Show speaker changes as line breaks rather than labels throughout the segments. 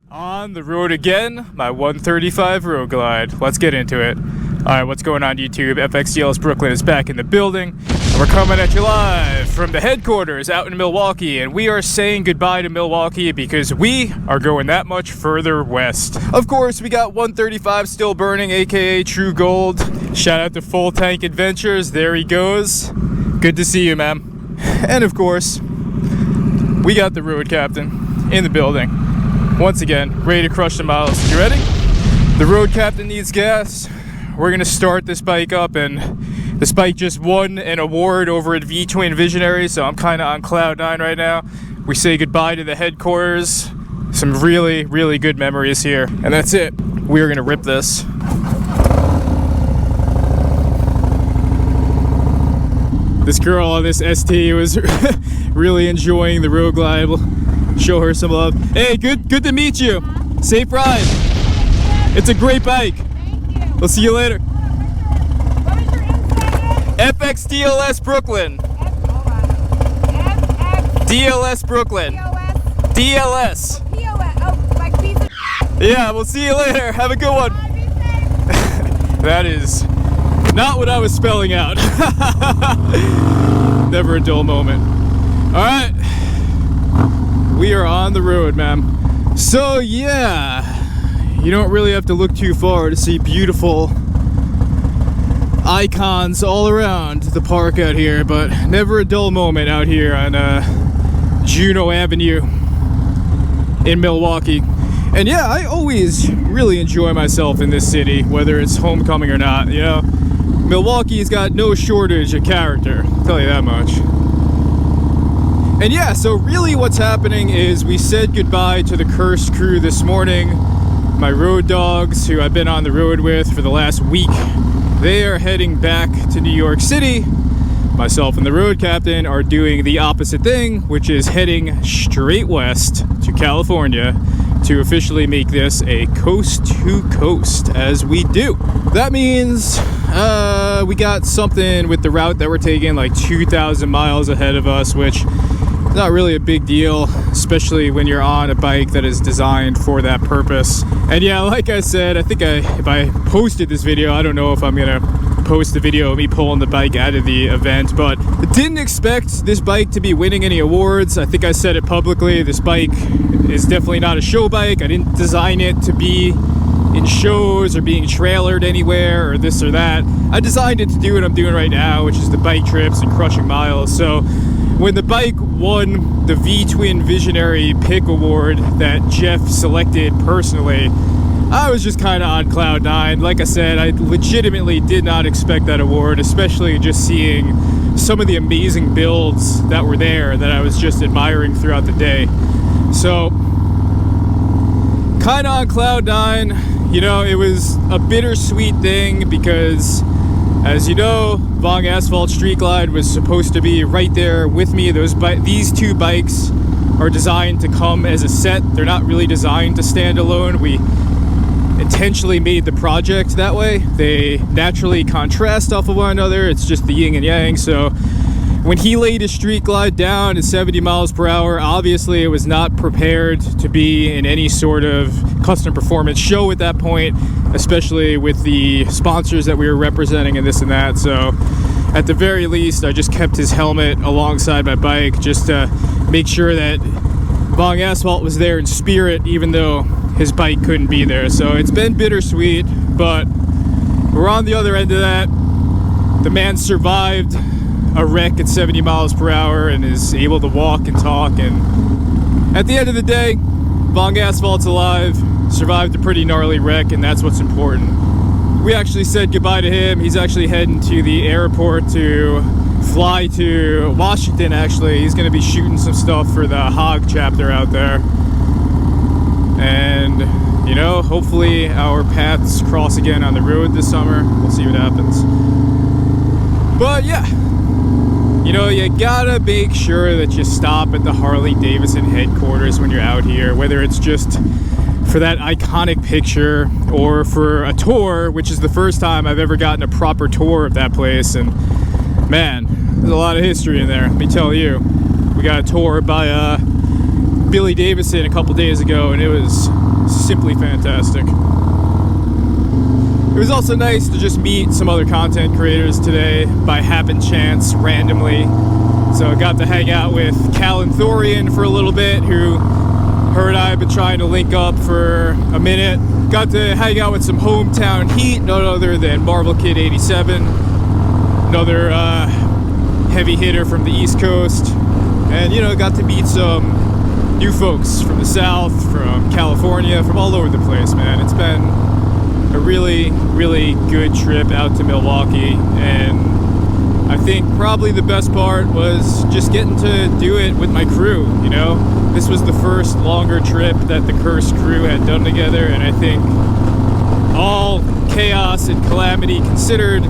On the road again, my 135 Road Glide. Let's get into it. Alright, what's going on YouTube? FXDLS Brooklyn is back in the building. And we're coming at you live from the headquarters out in Milwaukee. And we are saying goodbye to Milwaukee because we are going that much further west. Of course, we got 135 still burning, aka True Gold. Shout out to Full Tank Adventures. There he goes. Good to see you, man. And of course, we got the road captain in the building. Once again, ready to crush the miles. You ready? The road captain needs gas. We're gonna start this bike up, and this bike just won an award over at V-Twin Visionary, so I'm kind of on cloud 9 right now. We say goodbye to the headquarters. Some really, really good memories here, and that's it. We are gonna rip this. This girl on this ST was really enjoying the Road Glide. We'll show her some love. Hey, good to meet you. Safe ride. It's a great bike.
Thank you.
We'll see you later.
What was your Instagram?
FXDLS Brooklyn. DLS Brooklyn. DLS.
POS. Oh, like pizza.
Yeah, we'll see you later. Have a good one. That is not what I was spelling out. Never a dull moment. All right. We are on the road, man. So yeah, you don't really have to look too far to see beautiful icons all around the park out here, but never a dull moment out here on Juneau Avenue in Milwaukee. And yeah, I always really enjoy myself in this city, whether it's homecoming or not. You know, Milwaukee's got no shortage of character, I'll tell you that much. And yeah, so really what's happening is we said goodbye to the cursed crew this morning. My road dogs, who I've been on the road with for the last week, they are heading back to New York City. Myself and the road captain are doing the opposite thing, which is heading straight west to California to officially make this a coast to coast as we do. That means we got something with the route that we're taking like 2,000 miles ahead of us, which not really a big deal, especially when you're on a bike that is designed for that purpose. And yeah, like I said, I think if I posted this video, I don't know if I'm gonna post the video of me pulling the bike out of the event, but I didn't expect this bike to be winning any awards. I think I said it publicly. This bike is definitely not a show bike. I didn't design it to be in shows or being trailered anywhere or this or that. I designed it to do what I'm doing right now, which is the bike trips and crushing miles. So when the bike won the V-Twin Visionary Pick Award that Jeff selected personally, I was just kind of on cloud 9. Like I said, I legitimately did not expect that award, especially just seeing some of the amazing builds that were there that I was just admiring throughout the day. So, kind of on cloud 9. You know, it was a bittersweet thing because, as you know, Vong Asphalt Street Glide was supposed to be right there with me. These two bikes are designed to come as a set. They're not really designed to stand alone. We intentionally made the project that way. They naturally contrast off of one another. It's just the yin and yang. So when he laid his Street Glide down at 70 miles per hour, obviously it was not prepared to be in any sort of custom performance show at that point, especially with the sponsors that we were representing and this and that. So at the very least, I just kept his helmet alongside my bike just to make sure that Vong Asphalt was there in spirit, even though his bike couldn't be there. So it's been bittersweet, but we're on the other end of that. The man survived a wreck at 70 miles per hour and is able to walk and talk, and at the end of the day, Vong Asphalt's alive, survived a pretty gnarly wreck, and that's what's important. We actually said goodbye to him. He's actually heading to the airport to fly to Washington. Actually, he's going to be shooting some stuff for the Hog chapter out there, and you know, hopefully our paths cross again on the road this summer. We'll see what happens. But yeah, you know, you gotta make sure that you stop at the Harley-Davidson headquarters when you're out here, whether it's just for that iconic picture or for a tour, which is the first time I've ever gotten a proper tour of that place. And man, there's a lot of history in there, let me tell you. We got a tour by Billy Davidson a couple days ago, and it was simply fantastic. It was also nice to just meet some other content creators today by happen chance, randomly. So I got to hang out with Cal and Thorian for a little bit, who her and I have been trying to link up for a minute. Got to hang out with some hometown heat, none other than Marvel Kid 87, another heavy hitter from the East Coast. And, you know, got to meet some new folks from the South, from California, from all over the place, man. It's been a really, really good trip out to Milwaukee, and I think probably the best part was just getting to do it with my crew, you know? This was the first longer trip that the Cursed crew had done together, and I think all chaos and calamity considered,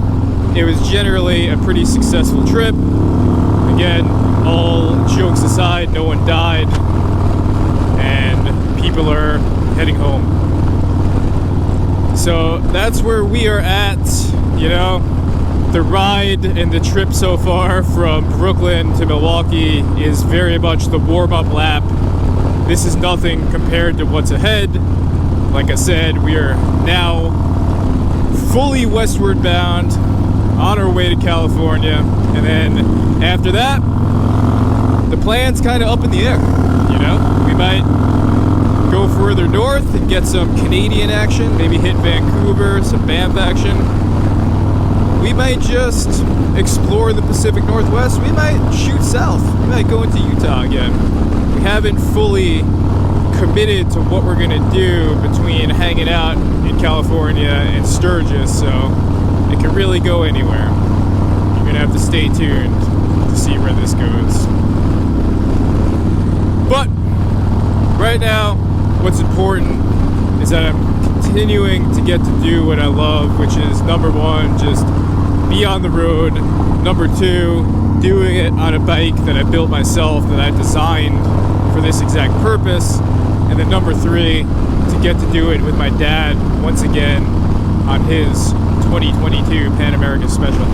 it was generally a pretty successful trip. Again, all jokes aside, no one died, and people are heading home. So that's where we are at, you know. The ride and the trip so far from Brooklyn to Milwaukee is very much the warm-up lap. This is nothing compared to what's ahead. Like I said, we are now fully westward bound on our way to California. And then after that, the plan's kind of up in the air, you know? We might go further north and get some Canadian action, maybe hit Vancouver, some Banff action. We might just explore the Pacific Northwest. We might shoot south. We might go into Utah again. We haven't fully committed to what we're gonna do between hanging out in California and Sturgis, so it can really go anywhere. You're gonna have to stay tuned to see where this goes. But right now, what's important is that I'm continuing to get to do what I love, which is number one, just be on the road. Number two, doing it on a bike that I built myself, that I designed for this exact purpose. And then number three, to get to do it with my dad once again on his 2022 Pan American Special.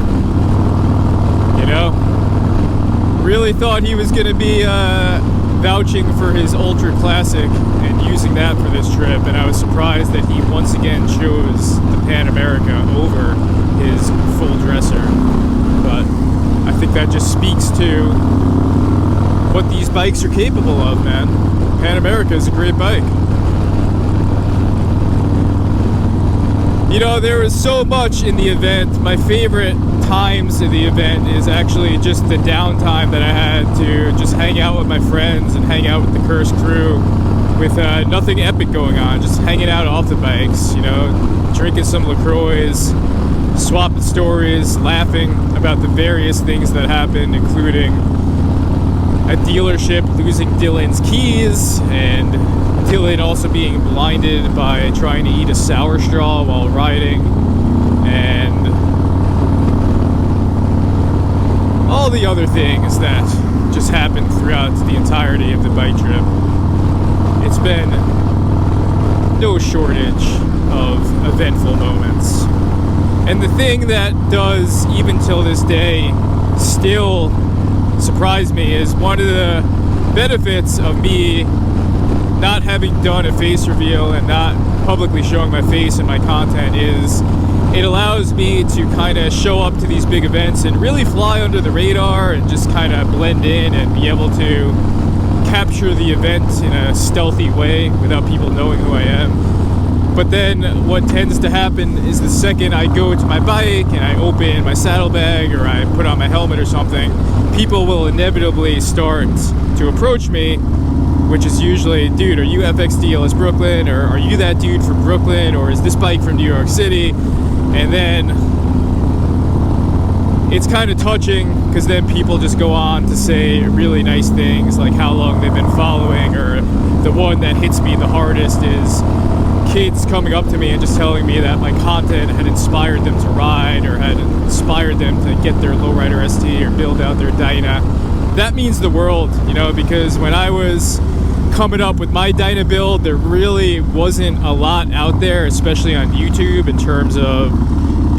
You know, really thought he was going to be vouching for his Ultra Classic and using that for this trip, and I was surprised that he once again chose the Pan America over his full dresser. But I think that just speaks to what these bikes are capable of, man. Pan America is a great bike. You know, there was so much in the event. My favorite times in the event is actually just the downtime that I had to just hang out with my friends and hang out with the Cursed crew with nothing epic going on, just hanging out off the bikes, you know, drinking some LaCroix, swapping stories, laughing about the various things that happened, including a dealership losing Dylan's keys, and Dylan also being blinded by trying to eat a sour straw while riding, and all the other things that just happened throughout the entirety of the bike trip. It's been no shortage of eventful moments. And the thing that does, even till this day, still surprise me is one of the benefits of me not having done a face reveal and not publicly showing my face in my content is it allows me to kind of show up to these big events and really fly under the radar and just kind of blend in and be able to capture the event in a stealthy way without people knowing who I am. But then what tends to happen is the second I go to my bike and I open my saddlebag or I put on my helmet or something, people will inevitably start to approach me, which is usually, dude, are you FXDLS Brooklyn? Or are you that dude from Brooklyn? Or is this bike from New York City? And then it's kind of touching because then people just go on to say really nice things like how long they've been following, or the one that hits me the hardest is kids coming up to me and just telling me that my content had inspired them to ride or had inspired them to get their lowrider ST or build out their Dyna. That means the world, you know, because when I was coming up with my Dyna build, there really wasn't a lot out there, especially on YouTube, in terms of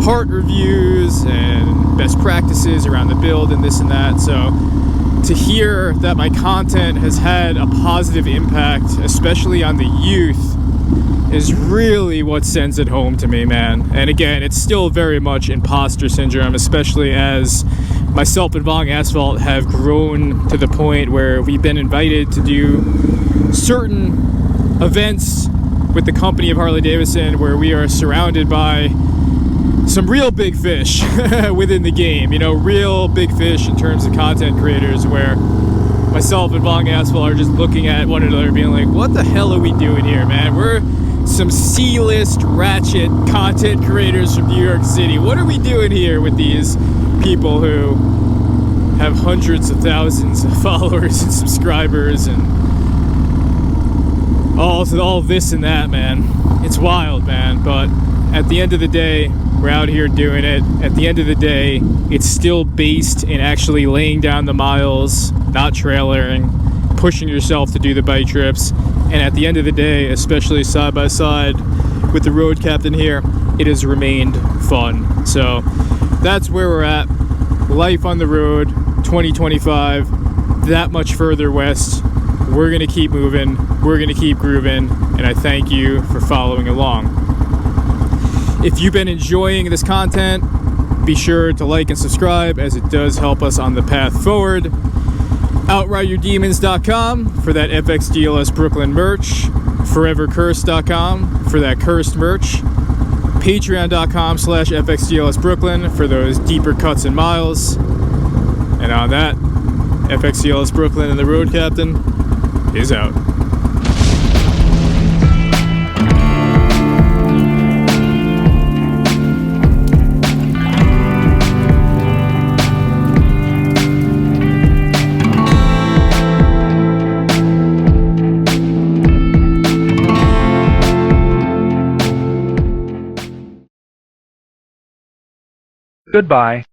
part reviews and best practices around the build and this and that. So to hear that my content has had a positive impact, especially on the youth, is really what sends it home to me, man. And again, it's still very much imposter syndrome, especially as myself and Vong Asphalt have grown to the point where we've been invited to do certain events with the company of Harley Davidson where we are surrounded by some real big fish within the game, you know, real big fish in terms of content creators, where myself and Vong Asphalt are just looking at one another being like, what the hell are we doing here, man? We're some C-list ratchet content creators from New York City. What are we doing here with these people who have hundreds of thousands of followers and subscribers and all this and that, man? It's wild, man. But at the end of the day, we're out here doing it. At the end of the day, it's still based in actually laying down the miles, not trailering, pushing yourself to do the bike trips. And at the end of the day, especially side by side with the road captain here, it has remained fun. So that's where we're at. Life on the road, 2025, that much further west. We're going to keep moving. We're going to keep grooving. And I thank you for following along. If you've been enjoying this content, be sure to like and subscribe, as it does help us on the path forward. OutrideYourDemons.com for that FXDLS Brooklyn merch. ForeverCursed.com for that cursed merch. Patreon.com/FXDLS Brooklyn for those deeper cuts and miles. And on that, FXDLS Brooklyn and the Road Captain is out.
Goodbye.